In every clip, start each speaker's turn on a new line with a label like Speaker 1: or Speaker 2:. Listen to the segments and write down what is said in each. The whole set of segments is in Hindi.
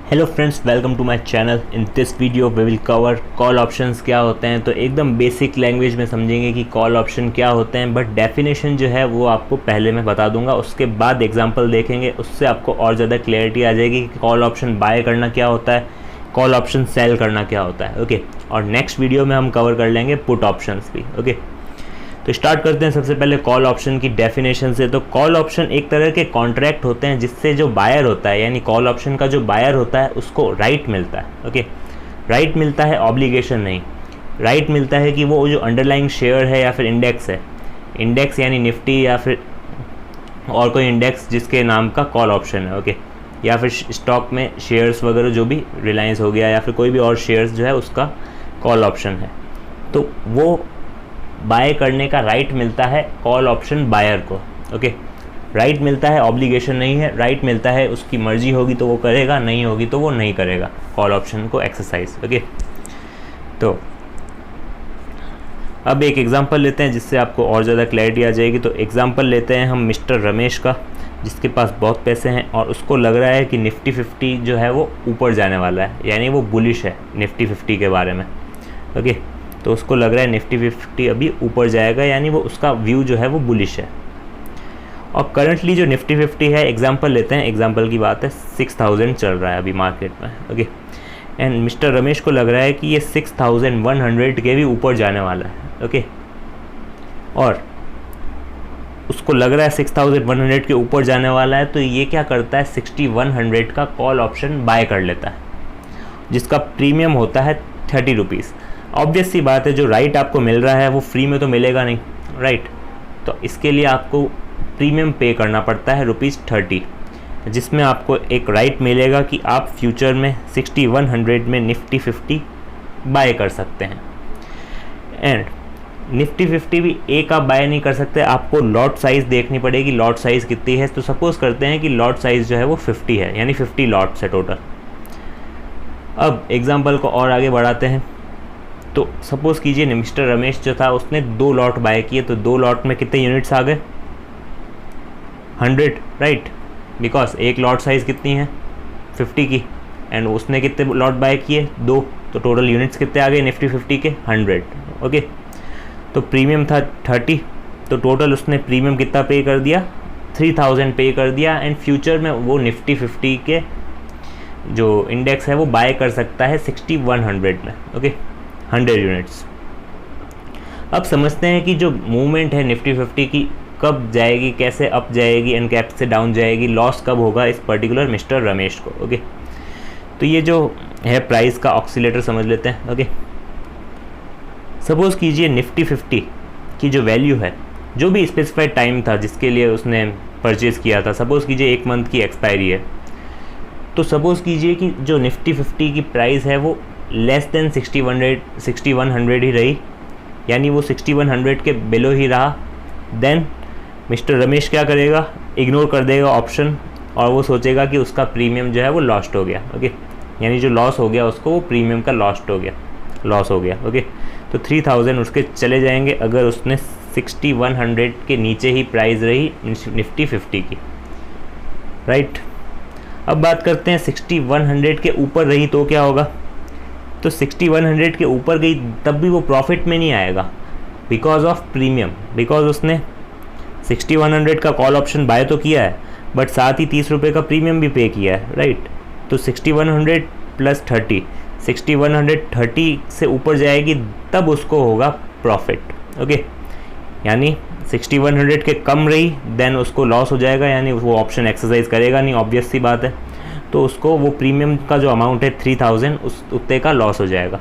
Speaker 1: Hello friends, welcome to my channel. In this video we will cover call options क्या होते हैं। तो एकदम बेसिक लैंग्वेज में समझेंगे कि कॉल ऑप्शन क्या होते हैं, बट डेफिनेशन जो है वो आपको पहले मैं बता दूंगा, उसके बाद एग्जांपल देखेंगे, उससे आपको और ज़्यादा क्लैरिटी आ जाएगी कि कॉल ऑप्शन बाय करना क्या होता है, कॉल ऑप्शन सेल करना क्या होता है। ओके, और नेक्स्ट वीडियो में हम कवर कर लेंगे पुट ऑप्शंस भी। ओके, तो स्टार्ट करते हैं सबसे पहले कॉल ऑप्शन की डेफिनेशन से। तो कॉल ऑप्शन एक तरह के कॉन्ट्रैक्ट होते हैं जिससे जो बायर होता है, यानी कॉल ऑप्शन का जो बायर होता है, उसको राइट मिलता है। ओके, राइट मिलता है, ऑब्लिगेशन नहीं। राइट मिलता है कि वो जो अंडरलाइंग शेयर है या फिर इंडेक्स है, इंडेक्स यानी निफ्टी या फिर और कोई इंडेक्स जिसके नाम का कॉल ऑप्शन है। ओके, या फिर स्टॉक में शेयर्स वगैरह जो भी रिलायंस हो गया या फिर कोई भी और शेयर्स जो है उसका कॉल ऑप्शन है, तो वो बाय करने का राइट मिलता है कॉल ऑप्शन बायर को। ओके, राइट मिलता है, ऑब्लिगेशन नहीं है। राइट मिलता है, उसकी मर्जी होगी तो वो करेगा, नहीं होगी तो वो नहीं करेगा कॉल ऑप्शन को एक्सरसाइज। ओके, तो अब एक एग्जांपल लेते हैं जिससे आपको और ज़्यादा क्लैरिटी आ जाएगी। तो एग्जांपल लेते हैं हम मिस्टर रमेश का, जिसके पास बहुत पैसे हैं और उसको लग रहा है कि निफ्टी 50 जो है वो ऊपर जाने वाला है, यानी वो बुलिश है निफ्टी 50 के बारे में। ओके, तो उसको लग रहा है निफ्टी 50 अभी ऊपर जाएगा, यानी वो उसका व्यू जो है वो बुलिश है। और करंटली जो निफ्टी 50 है, एग्जांपल लेते हैं, एग्जांपल की बात है, 6000 चल रहा है अभी मार्केट में। ओके, एंड मिस्टर रमेश को लग रहा है कि ये 6100 के भी ऊपर जाने वाला है। ओके, और उसको लग रहा है 6100 के ऊपर जाने वाला है, तो ये क्या करता है, 6100 का कॉल ऑप्शन बाय कर लेता है, जिसका प्रीमियम होता है 30 रुपीज़। ऑब्वियस सी बात है, जो राइट आपको मिल रहा है वो फ्री में तो मिलेगा नहीं, राइट। तो इसके लिए आपको प्रीमियम पे करना पड़ता है ₹30, जिसमें आपको एक राइट मिलेगा कि आप फ्यूचर में 6100 में निफ्टी 50 बाय कर सकते हैं। एंड निफ्टी 50 भी एक आप बाय नहीं कर सकते, आपको लॉट साइज़ देखनी पड़ेगी, लॉट साइज़ कितनी है। तो सपोज़ करते हैं कि लॉट साइज़ जो है वो 50 है, यानी 50 लॉट्स है टोटल। अब एग्जाम्पल को और आगे बढ़ाते हैं। तो सपोज़ कीजिए मिस्टर रमेश जो था उसने 2 लॉट बाय किए, तो 2 लॉट में कितने यूनिट्स आ गए, 100, राइट। बिकॉज एक लॉट साइज़ कितनी है 50 की, एंड उसने कितने लॉट बाय किए, 2, तो टोटल यूनिट्स कितने आ गए निफ्टी 50 के, 100। ओके, तो प्रीमियम था 30, तो टोटल उसने प्रीमियम कितना पे कर दिया, 3000 पे कर दिया। एंड फ्यूचर में वो निफ्टी 50 के जो इंडेक्स है वो बाय कर सकता है 6100 में। Okay, 100 units. अब समझते हैं कि जो मूवमेंट है निफ्टी 50 की कब जाएगी, कैसे अप जाएगी एंड कैसे डाउन जाएगी, लॉस कब होगा इस पर्टिकुलर मिस्टर रमेश को। ओके, तो ये जो है प्राइस का ऑक्सीलेटर समझ लेते हैं। ओके, सपोज़ कीजिए निफ्टी 50 की जो वैल्यू है, जो भी स्पेसिफाइड टाइम था जिसके लिए उसने परचेज़ किया था, सपोज़ कीजिए 1 मंथ की एक्सपायरी है, तो सपोज़ कीजिए कि जो निफ्टी 50 की प्राइस है वो लेस देन 6100 ही रही, यानी वो 6100 के बिलो ही रहा, देन मिस्टर रमेश क्या करेगा, इग्नोर कर देगा ऑप्शन, और वो सोचेगा कि उसका प्रीमियम जो है वो लॉस्ट हो गया। ओके, यानी जो लॉस हो गया उसको, वो प्रीमियम का लॉस हो गया। ओके, तो 3000 उसके चले जाएंगे अगर उसने 6100 के नीचे ही प्राइस रही निफ्टी 50 की, राइट। अब बात करते हैं 6100 के ऊपर रही तो क्या होगा। तो 6100 के ऊपर गई तब भी वो प्रॉफिट में नहीं आएगा, बिकॉज ऑफ प्रीमियम, बिकॉज उसने 6100 का कॉल ऑप्शन बाय तो किया है, बट साथ ही 30 रुपये का प्रीमियम भी पे किया है, राइट। तो 6100 प्लस 30, 6130 से ऊपर जाएगी तब उसको होगा प्रॉफिट। ओके, यानी 6100 के कम रही देन उसको लॉस हो जाएगा, यानी वो ऑप्शन एक्सरसाइज करेगा नहीं, ऑब्वियस सी बात है। तो उसको वो प्रीमियम का जो अमाउंट है 3000 उस उतने का लॉस हो जाएगा।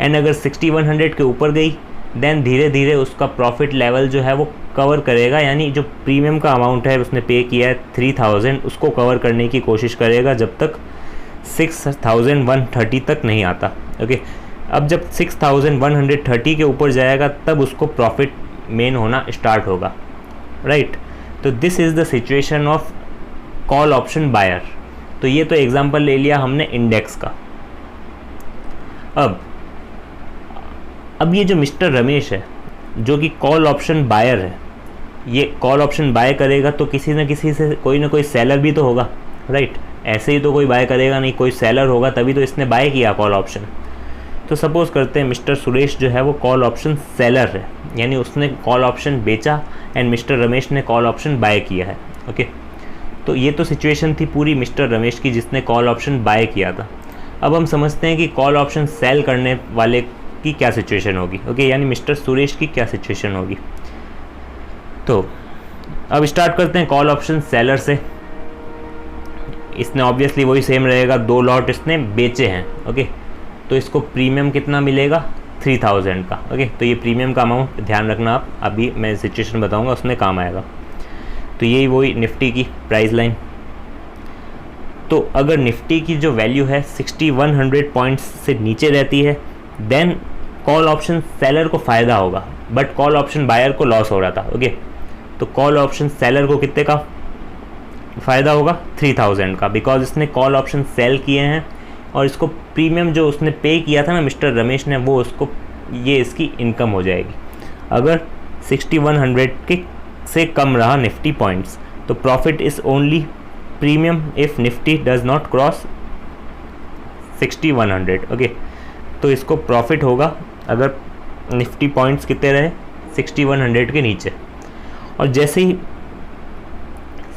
Speaker 1: एंड अगर 6100 के ऊपर गई देन धीरे धीरे उसका प्रॉफिट लेवल जो है वो कवर करेगा, यानी जो प्रीमियम का अमाउंट है उसने पे किया है 3000, उसको कवर करने की कोशिश करेगा जब तक 6130 तक नहीं आता। ओके, अब जब 6130 के ऊपर जाएगा तब उसको प्रॉफिट मेन होना स्टार्ट होगा, राइट। तो this is the situation of call option buyer. तो ये तो एग्जांपल ले लिया हमने इंडेक्स का। अब ये जो मिस्टर रमेश है जो कि कॉल ऑप्शन बायर है, ये कॉल ऑप्शन बाय करेगा तो किसी न किसी से कोई ना कोई सेलर भी तो होगा, राइट। ऐसे ही तो कोई बाय करेगा नहीं, कोई सेलर होगा तभी तो इसने बाय किया कॉल ऑप्शन। तो सपोज़ करते हैं मिस्टर सुरेश जो है वो कॉल ऑप्शन सेलर है, यानी उसने कॉल ऑप्शन बेचा एंड मिस्टर रमेश ने कॉल ऑप्शन बाय किया है। ओके, तो ये तो सिचुएशन थी पूरी मिस्टर रमेश की जिसने कॉल ऑप्शन बाय किया था। अब हम समझते हैं कि कॉल ऑप्शन सेल करने वाले की क्या सिचुएशन होगी। ओके, यानी मिस्टर सुरेश की क्या सिचुएशन होगी। तो अब स्टार्ट करते हैं कॉल ऑप्शन सेलर से। इसने ऑब्वियसली वही सेम रहेगा, 2 लॉट इसने बेचे हैं। ओके, तो इसको प्रीमियम कितना मिलेगा, 3000 का। ओके, तो ये प्रीमियम का अमाउंट ध्यान रखना आप, अभी मैं सिचुएशन बताऊंगा उसमें काम आएगा। तो यही वही निफ्टी की प्राइस लाइन। तो अगर निफ्टी की जो वैल्यू है 6100 पॉइंट्स से नीचे रहती है देन कॉल ऑप्शन सेलर को फ़ायदा होगा, बट कॉल ऑप्शन बायर को लॉस हो रहा था। ओके, तो कॉल ऑप्शन सेलर को कितने का फ़ायदा होगा, 3000 का, बिकॉज इसने कॉल ऑप्शन सेल किए हैं और इसको प्रीमियम जो उसने पे किया था ना मिस्टर रमेश ने, वो उसको ये इसकी इनकम हो जाएगी। अगर 6100 के से कम रहा निफ्टी पॉइंट्स तो profit is only premium if Nifty does not cross 6100। Okay, तो इसको प्रॉफिट होगा अगर निफ्टी पॉइंट्स कितने रहे, 6100 के नीचे। और जैसे ही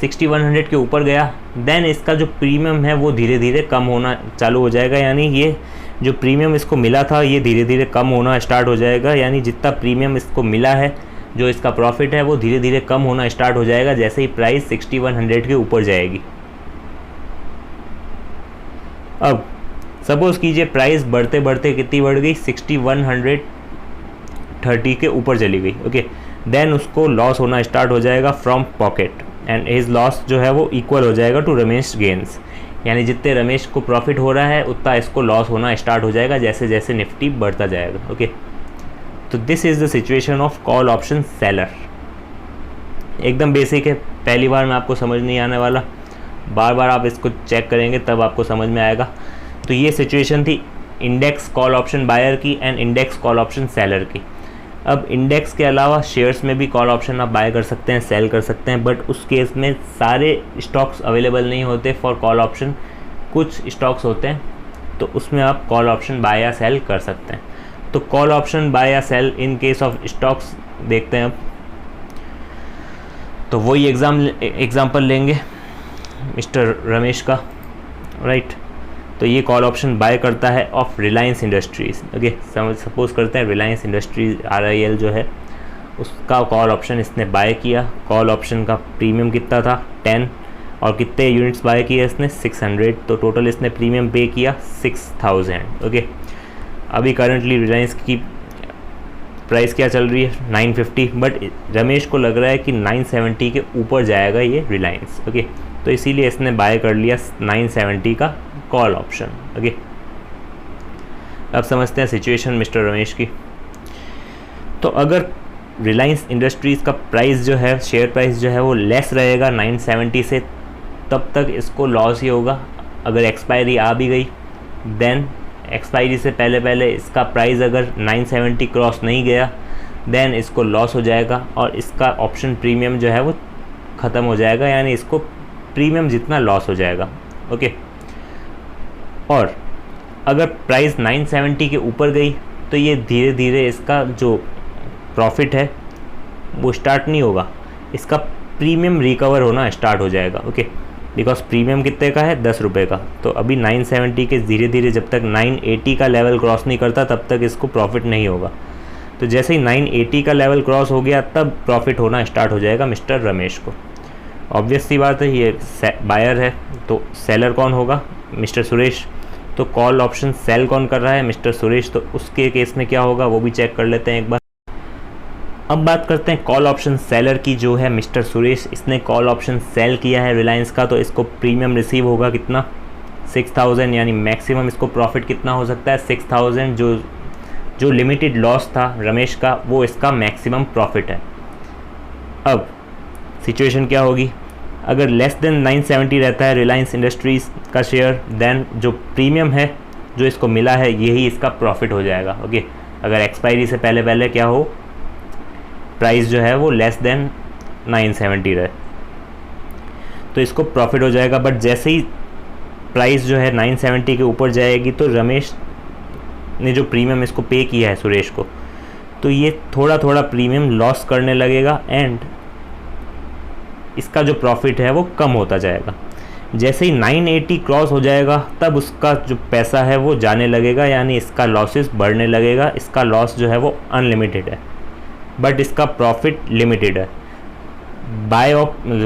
Speaker 1: 6100 के ऊपर गया देन इसका जो प्रीमियम है वो धीरे धीरे कम होना चालू हो जाएगा, यानी ये जो प्रीमियम इसको मिला था ये धीरे धीरे कम होना स्टार्ट हो जाएगा। यानी जितना प्रीमियम इसको मिला है, जो इसका प्रॉफिट है वो धीरे धीरे कम होना स्टार्ट हो जाएगा जैसे ही प्राइस 6100 के ऊपर जाएगी। अब सपोज़ कीजिए प्राइस बढ़ते बढ़ते कितनी बढ़ गई, 6130 के ऊपर चली गई। ओके, देन उसको लॉस होना स्टार्ट हो जाएगा from pocket and his loss जो है वो इक्वल हो जाएगा टू रमेश गेंस, यानी जितने रमेश को प्रॉफिट हो रहा है उतना इसको लॉस होना स्टार्ट हो जाएगा जैसे जैसे निफ्टी बढ़ता जाएगा। ओके, तो this is the situation of call option seller. एकदम बेसिक है, पहली बार में आपको समझ नहीं आने वाला, बार बार आप इसको चेक करेंगे तब आपको समझ में आएगा। तो ये सिचुएशन थी इंडेक्स कॉल ऑप्शन बायर की and index call option seller की। अब इंडेक्स के अलावा शेयर्स में भी कॉल ऑप्शन आप बाय कर सकते हैं, सेल कर सकते हैं, बट उस केस में सारे स्टॉक्स अवेलेबल नहीं होते फॉर कॉल ऑप्शन, कुछ स्टॉक्स होते हैं तो उसमें आप कॉल ऑप्शन बाय या सेल कर सकते हैं। तो कॉल ऑप्शन बाय या sell in case of stocks देखते हैं अब। तो वही एग्जाम्पल लेंगे मिस्टर रमेश का, राइट। तो ये कॉल ऑप्शन बाय करता है of Reliance industries. Okay, suppose करते हैं रिलायंस इंडस्ट्रीज RIL जो है उसका कॉल ऑप्शन इसने बाय किया। कॉल ऑप्शन का प्रीमियम कितना था, 10, और कितने यूनिट्स बाय किए इसने, 600, तो टोटल इसने प्रीमियम पे किया 6000। ओके, अभी करंटली रिलायंस की प्राइस क्या चल रही है, 950, बट रमेश को लग रहा है कि 970 के ऊपर जाएगा ये रिलायंस। ओके, तो इसीलिए इसने बाय कर लिया 970 का कॉल ऑप्शन। ओके, अब समझते हैं सिचुएशन मिस्टर रमेश की। तो अगर रिलायंस इंडस्ट्रीज़ का प्राइस जो है, शेयर प्राइस जो है वो लेस रहेगा 970 से, तब तक इसको लॉस ही होगा। अगर एक्सपायरी आ भी गई देन एक्सपायरी से पहले पहले इसका प्राइस अगर 970 क्रॉस नहीं गया देन इसको लॉस हो जाएगा और इसका ऑप्शन प्रीमियम जो है वो ख़त्म हो जाएगा, यानी इसको प्रीमियम जितना लॉस हो जाएगा। ओके, और अगर प्राइस 970 के ऊपर गई तो ये धीरे धीरे इसका जो प्रॉफिट है वो स्टार्ट नहीं होगा, इसका प्रीमियम रिकवर होना स्टार्ट हो जाएगा। ओके, बिकॉज प्रीमियम कितने का है, 10 रुपये का। तो अभी 970 के धीरे धीरे जब तक 980 का लेवल क्रॉस नहीं करता तब तक इसको प्रॉफिट नहीं होगा। तो जैसे ही 980 का लेवल क्रॉस हो गया तब प्रॉफिट होना स्टार्ट हो जाएगा मिस्टर रमेश को। ऑब्वियस सी बात है, ये बायर है तो सेलर कौन होगा, मिस्टर सुरेश। तो कॉल ऑप्शन सेल कौन कर रहा है, मिस्टर सुरेश। तो उसके केस में क्या होगा वो भी चेक कर लेते हैं एक बार। अब बात करते हैं कॉल ऑप्शन सेलर की, जो है मिस्टर सुरेश। इसने कॉल ऑप्शन सेल किया है रिलायंस का, तो इसको प्रीमियम रिसीव होगा कितना, 6000, यानी मैक्सिमम इसको प्रॉफिट कितना हो सकता है, 6000। जो लिमिटेड लॉस था रमेश का वो इसका मैक्सिमम प्रॉफिट है। अब सिचुएशन क्या होगी, अगर लेस देन 970 रहता है रिलायंस इंडस्ट्रीज़ का शेयर, देन जो प्रीमियम है जो इसको मिला है यही इसका प्रॉफिट हो जाएगा। ओके, अगर एक्सपायरी से पहले पहले क्या हो, प्राइस जो है वो लेस देन 970 रहे तो इसको प्रॉफिट हो जाएगा। बट जैसे ही प्राइस जो है 970 के ऊपर जाएगी तो रमेश ने जो प्रीमियम इसको पे किया है सुरेश को, तो ये थोड़ा थोड़ा प्रीमियम लॉस करने लगेगा एंड इसका जो प्रॉफिट है वो कम होता जाएगा। जैसे ही 980 क्रॉस हो जाएगा तब उसका जो पैसा है वो जाने लगेगा, यानी इसका लॉसेस बढ़ने लगेगा। इसका लॉस जो है वो अनलिमिटेड है बट इसका प्रॉफिट लिमिटेड है।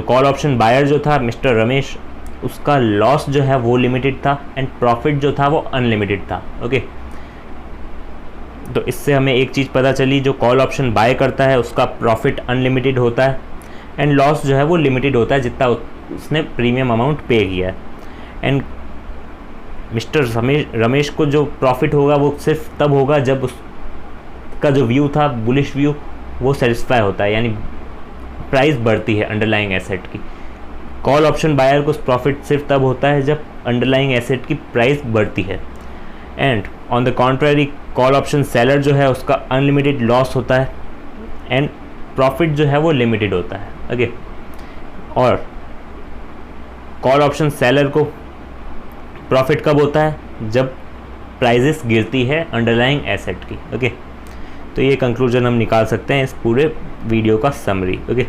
Speaker 1: कॉल ऑप्शन बायर जो था मिस्टर रमेश, उसका लॉस जो है वो लिमिटेड था एंड प्रॉफिट जो था वो अनलिमिटेड था। ओके, तो इससे हमें एक चीज़ पता चली, जो कॉल ऑप्शन बाय करता है उसका प्रॉफिट अनलिमिटेड होता है एंड लॉस जो है वो लिमिटेड होता है जितना उसने प्रीमियम अमाउंट पे किया है। एंड मिस्टर रमेश को जो प्रॉफिट होगा वो सिर्फ तब होगा जब उसका जो व्यू था बुलिश व्यू वो सेटिस्फाई होता है, यानी प्राइस बढ़ती है अंडरलाइंग एसेट की। कॉल ऑप्शन बायर को प्रॉफिट सिर्फ तब होता है जब अंडरलाइंग एसेट की प्राइस बढ़ती है। And on the contrary call option seller जो है उसका अनलिमिटेड लॉस होता है एंड प्रॉफिट जो है वो लिमिटेड होता है। ओके, और कॉल ऑप्शन सेलर को प्रॉफिट कब होता है? जब प्राइजेस गिरती है अंडरलाइंग एसेट की। ओके, तो ये कंक्लूजन हम निकाल सकते हैं इस पूरे वीडियो का समरी। ओके।